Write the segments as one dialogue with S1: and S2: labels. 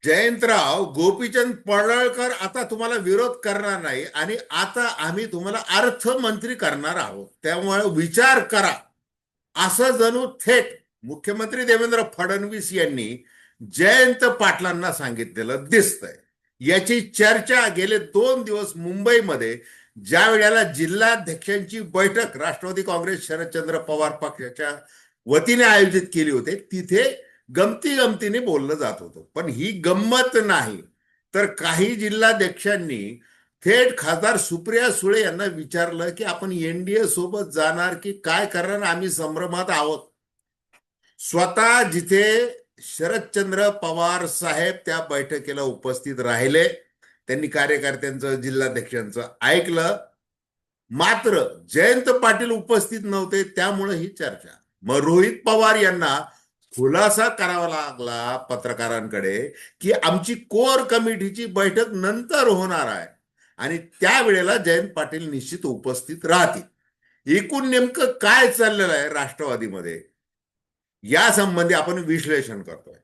S1: जयंतराव गोपीचंद पडळकर आता तुम्हाला विरोध करणार नाही आणि आता आम्ही तुम्हाला अर्थमंत्री करणार आहोत, त्यामुळे विचार करा, असं जणू थेट मुख्यमंत्री देवेंद्र फडणवीस यांनी जयंत पाटलांना सांगितलेलं दिसतंय. याची चर्चा गेले 2 दिवस मुंबईमध्ये ज्या वेळेला जिल्हाध्यक्षांची बैठक राष्ट्रवादी काँग्रेस शरदचंद्र पवार पक्षाच्या वतीने आयोजित केली होती, तिथे गमती गमतीने बोललं जात होतं. पण ही गंमत नाही, तर काही जिल्हाध्यक्षांनी थेट खासदार सुप्रिया सुळे यांना विचारलं की आपण एनडीए सोबत जाणार की काय करणार, आम्ही संभ्रमात आहोत. स्वतः जिथे शरदचंद्र पवार साहेब त्या बैठकीला उपस्थित राहिले, त्यांनी कार्यकर्त्यांचं जिल्हाध्यक्षांचं ऐकलं, मात्र जयंत पाटील उपस्थित नव्हते. त्यामुळे ही चर्चा. मग रोहित पवार यांना खुलासा करावा लागला पत्रकारांकडे की आमची कोर कमिटीची बैठक नंतर होणार आहे आणि त्यावेळेला जयंत पाटील निश्चित उपस्थित राहतील. एकूण नेमकं काय चाललेलं आहे राष्ट्रवादीमध्ये, या संबंधी आपण विश्लेषण करतोय.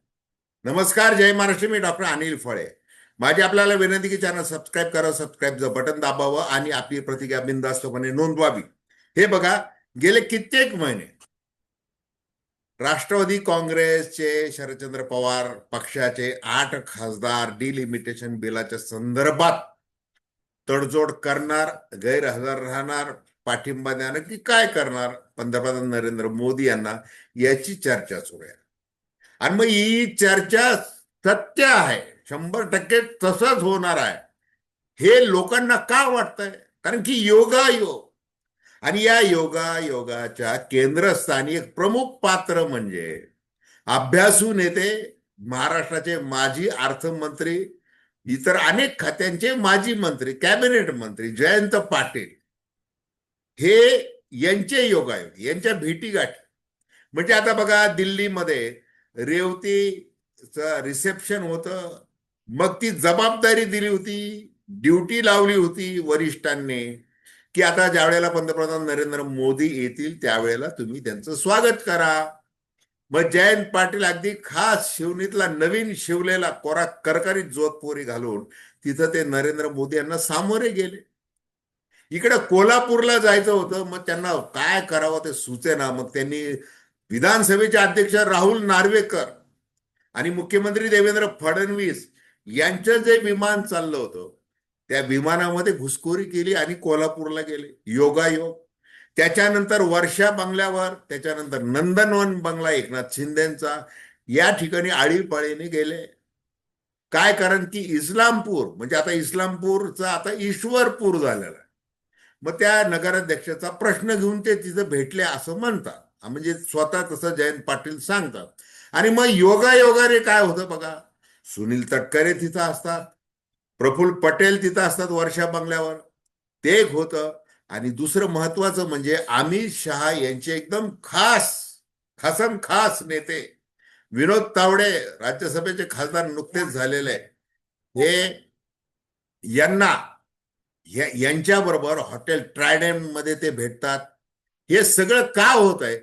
S1: नमस्कार, जय महाराष्ट्र. मी डॉक्टर अनिल फळे. माझी आपल्याला विनंती की चॅनल सबस्क्राईब करा, सबस्क्राईबचं बटन दाबावं आणि आपली प्रतिक्रिया बिनधास्तपणे नोंदवावी. हे बघा, गेले कित्येक महिने राष्ट्रवादी काँग्रेसचे शरदचंद्र पवार पक्षाचे 8 खासदार डिलिमिटेशन बिलाच्या संदर्भात तडजोड करणार, गैरहजर राहणार, पाठिंबा देणार की काय करणार पंतप्रधान नरेंद्र मोदी यांना, याची चर्चा सुरू आहे. आणि मग ही चर्चा सत्य आहे, 100% तसंच होणार आहे हे लोकांना का वाटतंय? कारण की योगायोग, आणि या योगायोगाच्या केंद्रस्थानी एक प्रमुख पात्र म्हणजे अभ्यासू नेते, महाराष्ट्राचे माजी अर्थमंत्री, इतर अनेक खात्यांचे माजी मंत्री, कॅबिनेट मंत्री जयंत पाटील, हे यांचे योगायोग, यांच्या भेटीगाठी. म्हणजे आता बघा, दिल्लीमध्ये रेवतीचं रिसेप्शन होतं, मग ती जबाबदारी दिली होती, ड्युटी लावली होती वरिष्ठांनी की आता ज्या वेळेला पंतप्रधान नरेंद्र मोदी येतील त्यावेळेला तुम्ही त्यांचं स्वागत करा. मग जयंत पाटील अगदी खास शिवणीतला नवीन शिवलेला कोरा करकरीत जोधपुरी घालून तिथं ते नरेंद्र मोदी यांना सामोरे गेले. इकडे कोल्हापूरला जायचं होतं, मग त्यांना काय करावं ते सुचेना. मग त्यांनी विधानसभेचे अध्यक्ष राहुल नार्वेकर आणि मुख्यमंत्री देवेंद्र फडणवीस यांचं जे विमान चाललं होतं त्या विमानामध्ये घुसखोरी केली आणि कोल्हापूरला गेले. योगायोग. त्याच्यानंतर वर्षा बंगल्यावर, त्याच्यानंतर नंदनवन बंगला एकनाथ शिंदेचा, या ठिकाणी आळीपाळीने गेले. काय? कारण की इस्लामपूर म्हणजे आता इस्लामपूरचा आता ईश्वरपूर झालेला आहे. मग त्या नगराध्यक्षाचा प्रश्न घेऊन ते तिथं भेटले असं म्हणतात, म्हणजे स्वतः तसं जयंत पाटील सांगतात. आणि मग योगायोगाने काय होतं बघा, सुनील तटकरे तिथं असतात, प्रफुल्ल पटेल तिथं असतात वर्षा बंगल्यावर, ते एक होतं. आणि दुसरं महत्वाचं म्हणजे अमित शहा यांचे एकदम खासम खास नेते विनोद तावडे, राज्यसभेचे खासदार नुकतेच झालेले, हे यांना यांच्याबरोबर हॉटेल ट्रायडेंट मध्ये ते भेटतात. हे सगळं का होत आहे?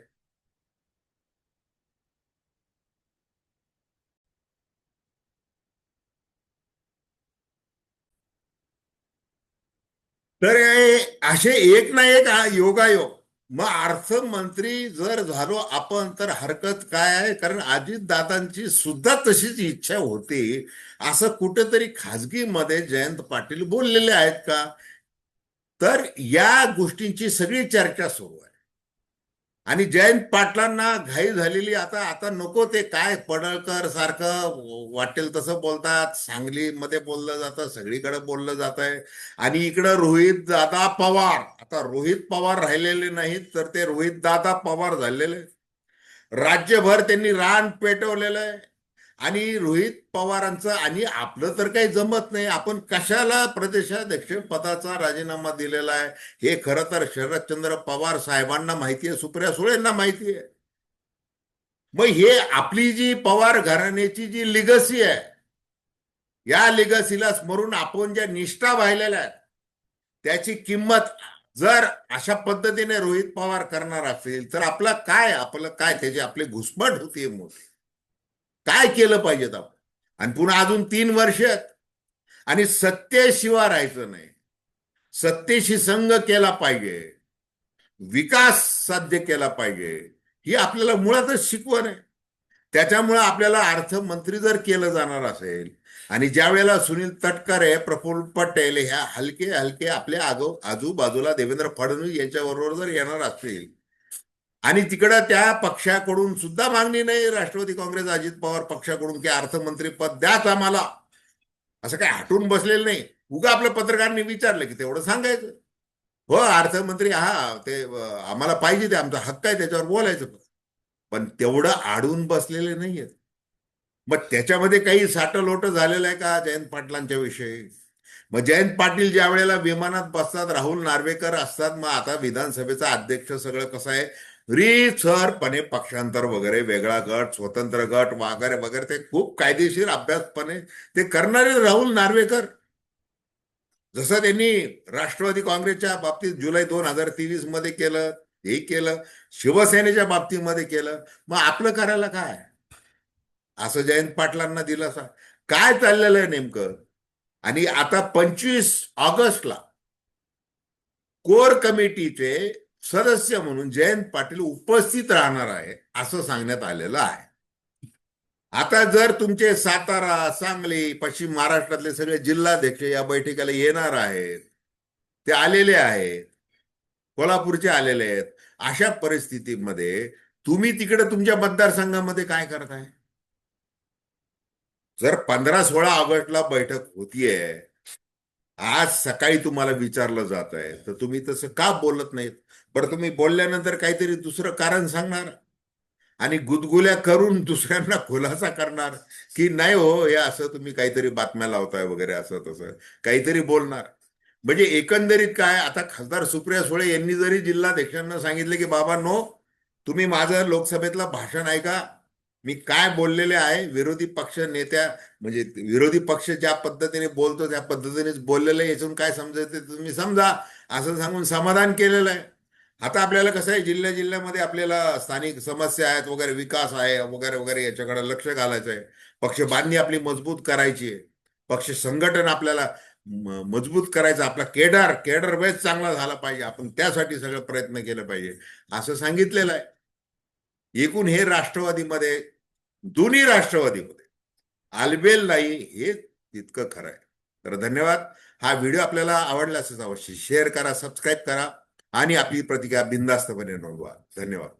S1: तर असे एक ना एक योगायोग. मग अर्थमंत्री जर झालो आपण तर हरकत काय आहे? कारण अजितदादांची सुद्धा तशीच इच्छा होती, असं कुठेतरी खाजगीमध्ये जयंत पाटील बोललेले आहेत का? तर या गोष्टींची सगळी चर्चा सुरू आहे. आणि जयंत पाटलांना घाई झालेली, आता आता नको ते काय पडळकर सारखं वाटेल तसं बोलतात, सांगलीमध्ये बोललं जातं, सगळीकडे बोललं जात आहे. आणि इकडं रोहित दादा पवार, आता रोहित पवार राहिलेले नाहीत तर ते रोहित दादा पवार झालेले. राज्यभर त्यांनी रान पेटवलेलं आहे. आणि रोहित पवारांचं आणि आपलं तर काही जमत नाही, आपण कशाला प्रदेशाध्यक्ष पदाचा राजीनामा दिलेला आहे हे खरं तर शरदचंद्र पवार साहेबांना माहिती आहे, सुप्रिया सुळेंना माहिती आहे. मग हे आपली जी पवार घराण्याची जी लिगसी आहे, या लिगसीला स्मरून आपण ज्या निष्ठा वाहिलेल्या आहेत त्याची किंमत जर अशा पद्धतीने रोहित पवार करणार असेल तर आपलं काय त्याची आपली घुसमट होती मोठी. काय केलं पाहिजेत आपण? आणि पुन्हा अजून 3 वर्ष आणि सत्तेशिवाय राहायचं नाही. सत्तेशी संघ केला पाहिजे, विकास साध्य केला पाहिजे, ही आपल्याला मुळातच शिकवण आहे. त्याच्यामुळे आपल्याला अर्थमंत्री जर केलं जाणार असेल आणि ज्या वेळेला सुनील तटकरे, प्रफुल्ल पटेल ह्या हलके हलके आपल्या आजूबाजूला देवेंद्र फडणवीस यांच्याबरोबर जर येणार असतील आणि तिकडं त्या पक्षाकडून सुद्धा मागणी नाही, राष्ट्रवादी काँग्रेस अजित पवार पक्षाकडून की अर्थमंत्री पद द्याच आम्हाला, असं काय हटून बसलेलं नाही. उगा आपल्या पत्रकारांनी विचारलं की तेवढं सांगायचं, हो अर्थमंत्री हा ते आम्हाला पाहिजे, ते आमचा हक्क आहे, त्याच्यावर बोलायचं. पण तेवढं आडून बसलेले नाहीयेत. मग त्याच्यामध्ये काही साटलोट झालेलं आहे का जयंत पाटलांच्या विषयी? मग जयंत पाटील ज्या वेळेला विमानात बसतात, राहुल नार्वेकर असतात, मग आता विधानसभेचा अध्यक्ष सगळं कसं आहे, रीतसरपणे पक्षांतर वगैरे, वेगळा गट, स्वतंत्र गट वगैरे वगैरे, ते खूप कायदेशीर अभ्यासपणे ते करणारे राहुल नार्वेकर. जसं त्यांनी राष्ट्रवादी काँग्रेसच्या बाबतीत जुलै 2023 मध्ये केलं, हे केलं, शिवसेनेच्या बाबतीमध्ये केलं, मग आपलं करायला काय? असं जयंत पाटलांना दिलासा काय चाललेलं आहे नेमकं? आणि आता 25 ऑगस्टला कोर कमिटीचे सदस्य म्हणून जयंत पाटील उपस्थित राहणार आहे असं सांगण्यात आलेलं आहे. आता जर तुमचे सातारा, सांगली, पश्चिम महाराष्ट्रातले सगळे जिल्हाध्यक्ष या बैठकीला येणार आहेत, ते आलेले आहेत, कोल्हापूरचे आलेले आहेत, अशा परिस्थितीमध्ये तुम्ही तिकडे तुमच्या मतदारसंघामध्ये काय करताय? जर 15-16 ऑगस्टला बैठक होतीये, आज सकाळी तुम्हाला विचारलं जात आहे, तर तुम्ही तसं का बोलत नाहीत? बरं, तुम्ही बोलल्यानंतर काहीतरी दुसरं कारण सांगणार आणि गुदगुल्या करून दुसऱ्यांना खुलासा करणार की नाही हो, हे असं तुम्ही काहीतरी बातम्या लावताय वगैरे, असं तसं काहीतरी बोलणार. म्हणजे एकंदरीत काय, आता खासदार सुप्रिया सुळे यांनी जरी जिल्हाध्यक्षांना सांगितलं की बाबा नो, तुम्ही माझं लोकसभेतलं भाषण ऐका, मी काय बोललेले आहे, विरोधी पक्ष नेत्या म्हणजे विरोधी पक्ष ज्या पद्धतीने बोलतो त्या पद्धतीनेच बोललेलं आहे, यातून काय समजायचं तुम्ही समजा, असं सांगून समाधान केलेलं आहे. आता आपल्याला कसं आहे, जिल्ह्या जिल्ह्यामध्ये आपल्याला स्थानिक समस्या आहेत वगैरे, विकास आहे वगैरे वगैरे, याच्याकडे लक्ष घालायचं आहे. पक्ष बांधणी आपली मजबूत करायची आहे, पक्ष संघटन आपल्याला मजबूत करायचं, आपला केडर बेस चांगला झाला पाहिजे, आपण त्यासाठी सगळं प्रयत्न केलं पाहिजे असं सांगितलेलं आहे. एकूण हे राष्ट्रवादीमध्ये, दोन्ही राष्ट्रवादीमध्ये आलबेल नाही हे तितकं खरं आहे. तर धन्यवाद. हा व्हिडिओ आपल्याला आवडला असेल अवश्य शेअर करा, सबस्क्राईब करा आणि आपली प्रतिक्रिया बिनधास्तपणे नोंदवा. धन्यवाद.